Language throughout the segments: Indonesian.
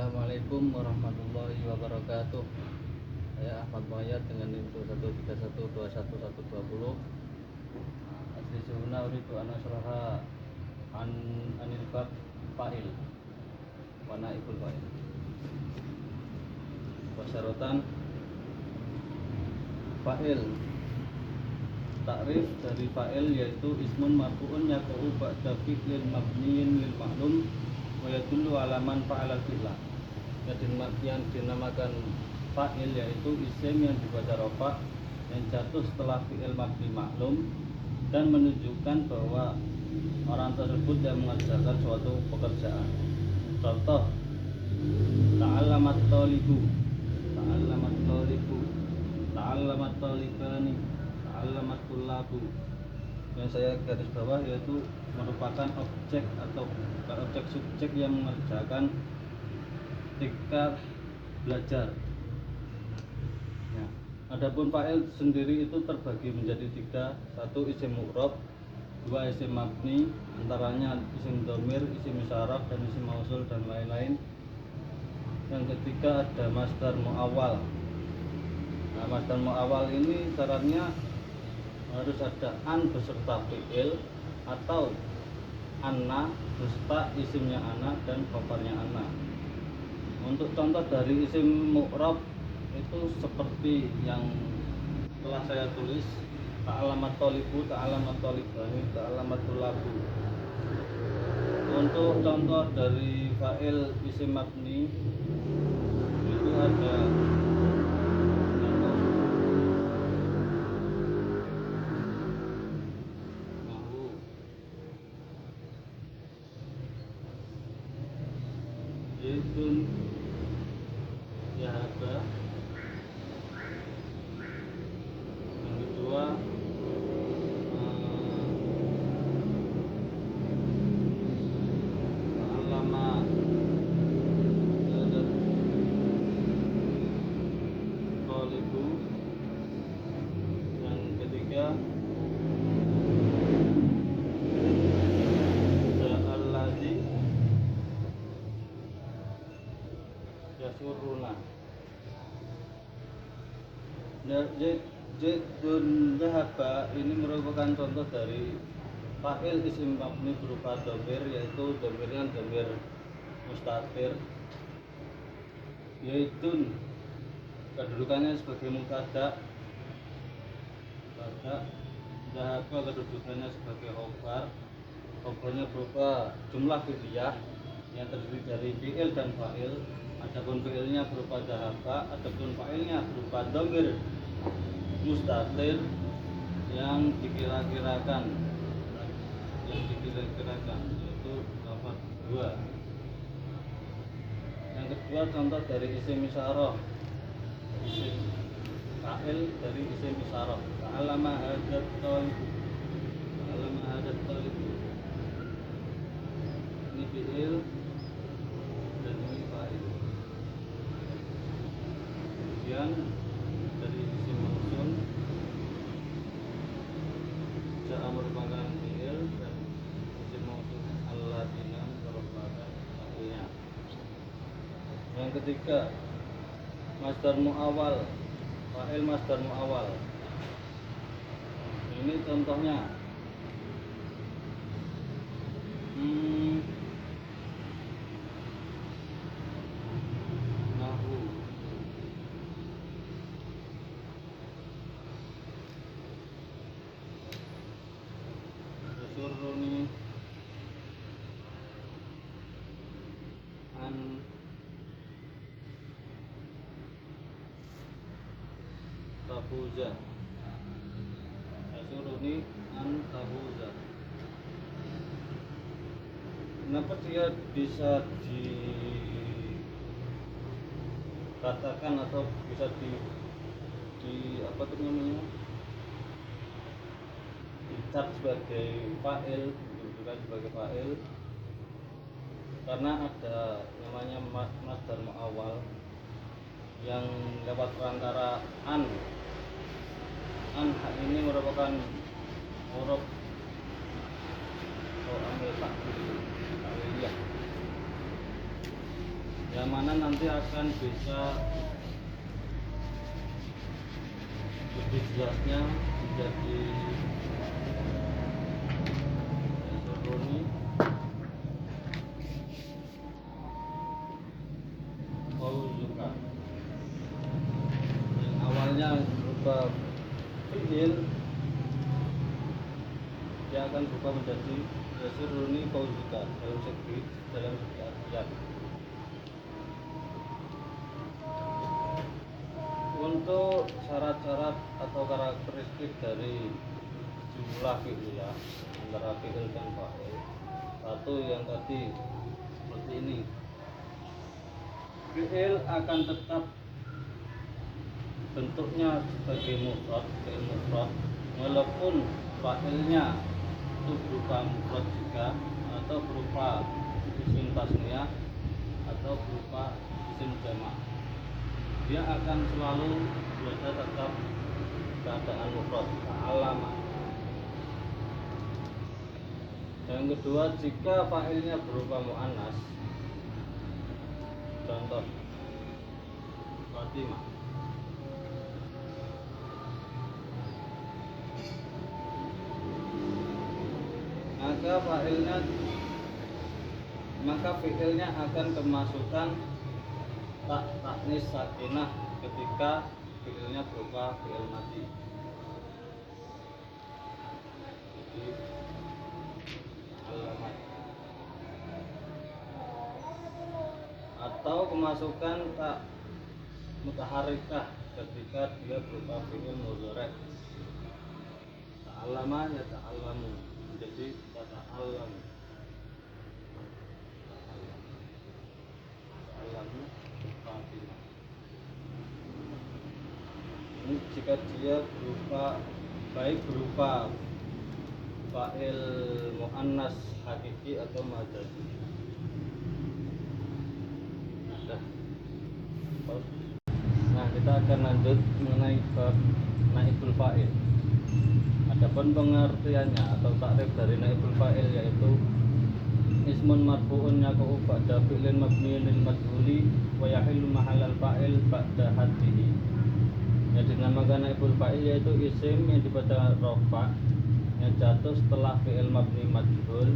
Assalamualaikum warahmatullahi wabarakatuh. Saya Ahmad Muhayyad dengan info 1312120. Asli suhuna uridu anasraha anil bab fa'il wa naibul fa'il. Wasyaratan fa'il. Takrif dari fa'il yaitu ismun marfu'un yaqa'u ba'da fi'lin mabniyin lil ma'lum wa yadullu ala man fa'ala fi'la. Yang dinamakan fa'il yaitu isim yang dibaca rafa yang jatuh setelah fi'il mabni maklum dan menunjukkan bahwa orang tersebut yang mengerjakan suatu pekerjaan. Contoh, ta'allamat talibu, ta'allamat talibu, ta'allamat talibani, ta'allamat tullabu. Yang saya garis bawah yaitu merupakan objek atau objek subjek yang mengerjakan ketika belajar. Ya. Adapun fa'il sendiri itu terbagi menjadi tiga: satu isim mu'rab, dua isim mabni, antaranya isim dhamir, isim isyarah, dan isim mausul dan lain-lain. Yang ketiga ada masdar mu'awwal. Nah, masdar mu'awwal ini syaratnya harus ada an beserta fi'il atau anna beserta isimnya ana dan khabarnya ana. Untuk contoh dari isim mu'rab itu seperti yang telah saya tulis: ta'alamat tolibu, ta'alamat tolibani, ta'alamat tulabu. Untuk contoh dari fa'il isim mabni itu ada Zaidun Yahaba. Yang kedua Ta'allama Zadat Talibu. Yang ketiga Za'alladzi Yasuruna. Zaidun Dhahaba ini merupakan contoh dari fa'il isim mabni berupa dhamir, yaitu dhamirnya dhamir mustatir. Zaidun kedudukannya sebagai mubtada, Dhahaba kedudukannya sebagai khobar. Khobarnya berupa jumlah fi'liyah yang terdiri dari fi'il dan fa'il. Adapun fi'ilnya berupa dhahaba, adapun fa'ilnya berupa dhamir mustatir yang dikira-kirakan yaitu lafaz dua. Yang kedua contoh dari isim isyarah, isim fa'il dari isim isyarah. Ta'allama hadat talibu, ta'allama hadat talibu. Ini fi'il dan ini fa'il. Kemudian dari isim mausul, ja'a merupakan fi'il dan isim mausul alladzina merupakan fa'ilnya. Yang ketiga masdar mu'awwal, fa'il masdar mu'awwal. Ini contohnya nahu, yasurruni an tafuza, yasurruni an tafuza. Kenapa dia bisa dikatakan atau bisa di apa tuh namanya, dicap sebagai fa'il, bukan sebagai fa'il? Karena ada namanya masdar mu'awwal yang lewat perantara an ini merupakan huruf amil takwiliyah yang mana nanti akan bisa lebih jelasnya menjadi Yasuruni Fauzuka. Yang awalnya berupa fi'il, dia akan berubah menjadi Yasuruni Fauzuka dalam segi artian. Untuk syarat-syarat atau karakteristik dari jumlah fi'iliyah antara fi'il dan fa'il, satu yang tadi seperti ini, fi'il akan tetap bentuknya sebagai mufrad, fi'il mufrad, walaupun fa'ilnya itu berupa mufrad juga atau berupa isim tasniyah atau berupa isim jamak, dia akan selalu berada tetap keadaan mufrad, ta'allama. Yang kedua, jika fa'ilnya berupa mu'annas, contoh Fatimah, maka fi'ilnya akan kemasukan tak taknis sakinah ketika fi'ilnya berupa fi'il madi. Jadi alamat, atau kemasukan tak mutaharikah ketika dia berupa fi'il mudhari'. Ta'allama ya ta'allamu, jadi tata'allamu, ta'allamu Fatimah. Ini jika dia berupa baik berupa fa'il mu'annas hakiki atau majazi. Nah, kita akan lanjut mengenai bab naibul fa'il. Adapun pengertiannya atau takrif dari naibul fa'il yaitu ismun marfu'un yaqa'u ba'da fi'lin mabniyin lil majhuli wa yahillu mahallal fa'il ba'da hadhihi. Yang dinamakan naibul fa'il yaitu isim yang dibaca rafa, yang jatuh setelah fi'il mabni majhul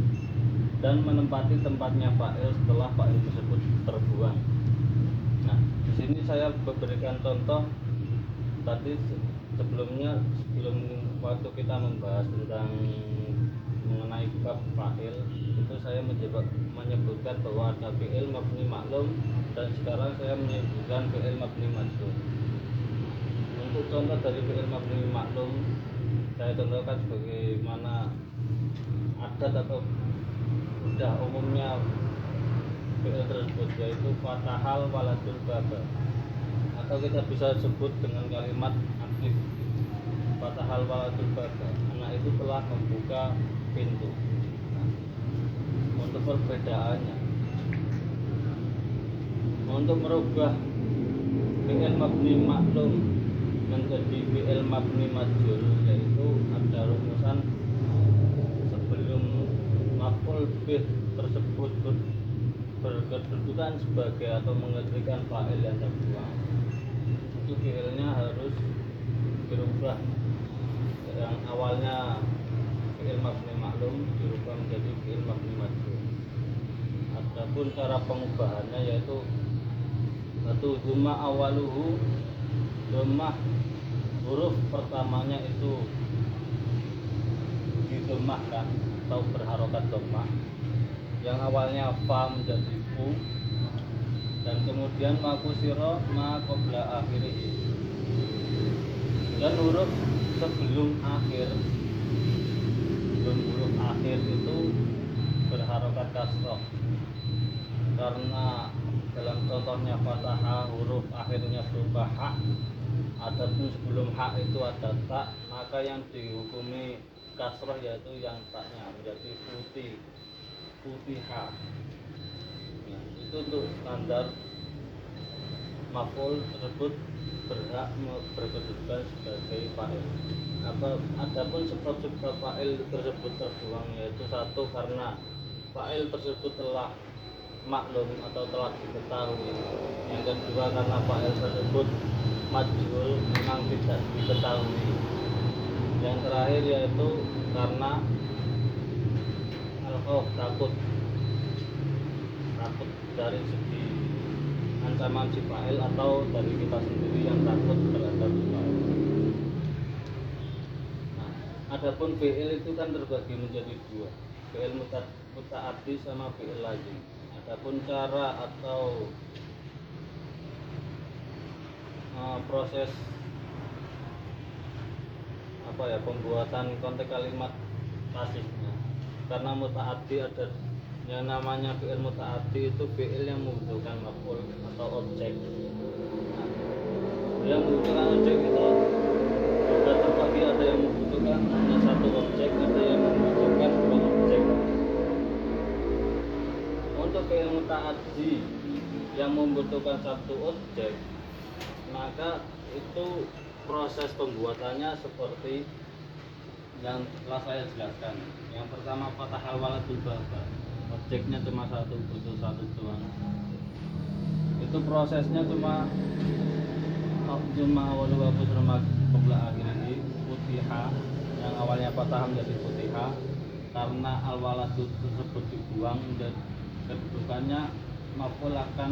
dan menempati tempatnya fa'il setelah fa'il tersebut terbuang. Nah, di sini saya memberikan contoh tadi sebelum waktu kita membahas tentang mengenai bab fa'il itu saya menyebutkan bahwa ada fi'il mabni maklum dan sekarang saya menyebutkan fi'il mabni majhul. Untuk contoh dari fi'il mabni maklum saya contohkan sebagaimana adat atau udah umumnya fi'il tersebut, yaitu fatahal waladul baba, atau kita bisa sebut dengan kalimat aktif, fatahal waladul baba, anak itu telah membuka pintu. Nah, untuk perbedaannya, untuk merubah fi'il mabni maklum menjadi fi'il mabni majhul, yaitu ada rumusan sebelum maf'ul bih tersebut berkedudukan sebagai atau menggantikan fa'il yang terbuang, itu fi'ilnya harus dirubah. Yang awalnya fi'il mabni maklum dirubah menjadi fi'il mabni majhul. Adapun cara pengubahannya yaitu satu, dhamma awaluhu, dhammah huruf pertamanya itu didhammahkan atau berharokat dhammah, yang awalnya fa menjadi fu, dan kemudian makusiro ma qabla akhirih, dan huruf sebelum huruf akhir itu berharokat kasroh, karena dalam contohnya fathah huruf akhirnya berupa ha, adapun sebelum ha itu ada ta, maka yang dihukumi kasroh yaitu yang taknya menjadi putih ha. Nah, itu untuk standar maf'ul tersebut berhak berkedudukan sebagai fa'il. Adapun sebab-sebab fa'il tersebut terbuang yaitu satu, karena fa'il tersebut telah maklum atau telah diketahui. Yang kedua karena fa'il tersebut majhul, memang tidak diketahui. Yang terakhir yaitu karena al-khauf, takut dari segi ancaman si fa'il atau dari kita sendiri yang takut terhadap si fa'il. Nah, adapun fi'il itu kan terbagi menjadi dua, fi'il muta'addi sama fi'il lazim. Adapun cara atau proses pembuatan konteks kalimat pasifnya, karena muta'addi ada yang namanya fi'il muta'addi, itu fi'il yang membutuhkan maf'ul atau objek. Nah, yang membutuhkan objek itu juga terbagi, ada yang membutuhkan hanya satu objek, ada yang membutuhkan dua objek. Untuk fi'il muta'addi yang membutuhkan satu objek, maka itu proses pembuatannya seperti yang telah saya jelaskan. Yang pertama fathahal waladul baba, objeknya cuma satu, butuh satu doang. Itu prosesnya cuma awal wa busrama qabla akhirih futiha, yang awalnya fathah menjadi futiha karena al waladu tersebut dibuang dan kedudukannya maf'ul akan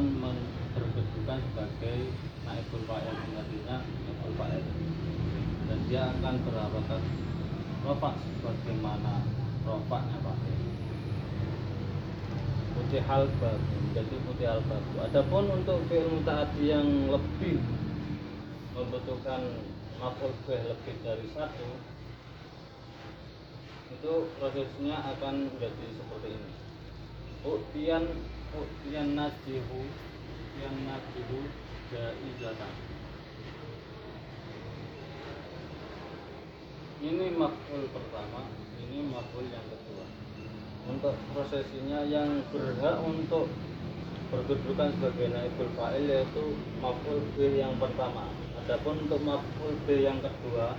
berkedudukan sebagai naibul fa'il, artinya naibul fa'il, dan dia akan berharokat rofa sebagaimana rofaknya fa'il. Futihal babu, menjadi futihal babu. Adapun untuk fi'il muta'addi yang lebih membutuhkan maf'ul bih lebih dari satu, itu prosesnya akan menjadi seperti ini. Utiyan najihu jaizatan. Ini maf'ul pertama, ini maf'ul yang kedua. Untuk prosesinya yang berhak untuk berkedudukan sebagai naibul fa'il yaitu maf'ul bih yang pertama. Adapun untuk maf'ul bih yang kedua,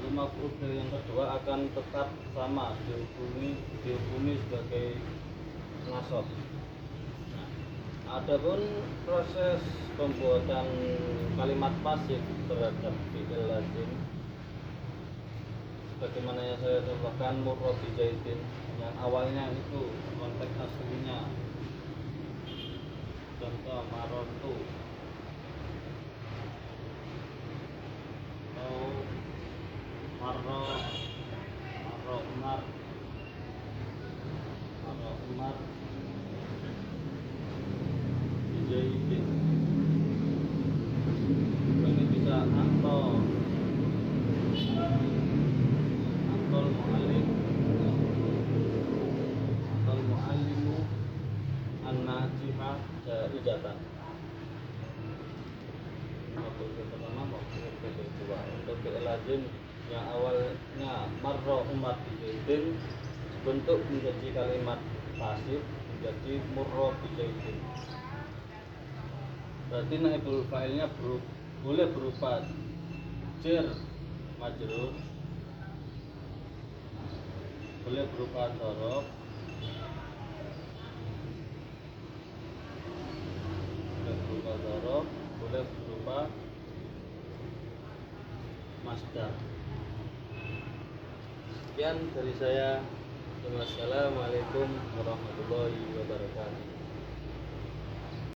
maf'ul bih yang kedua akan tetap sama, dihukumi sebagai nasab. Adapun proses pembuatan kalimat pasif terhadap fi'il lazim, bagaimana yang saya contohkan, murra bi zaidin, yang awalnya itu konteks aslinya, contoh marotu atau marro Umar bi zaidin. Ini bisa antol muallimu an-najiha jaizatan. Maf'ul pertama, maf'ul kedua. Untuk fi'il lazim yang awalnya marra Umar bi zaidin bentuk menjadi kalimat pasif, menjadi murra bi zaidin. Berarti naibul fa'ilnya boleh berupa jar majrur, boleh berupa dzaraf, boleh berupa masdar. Sekian dari saya. Wassalamualaikum warahmatullahi wabarakatuh.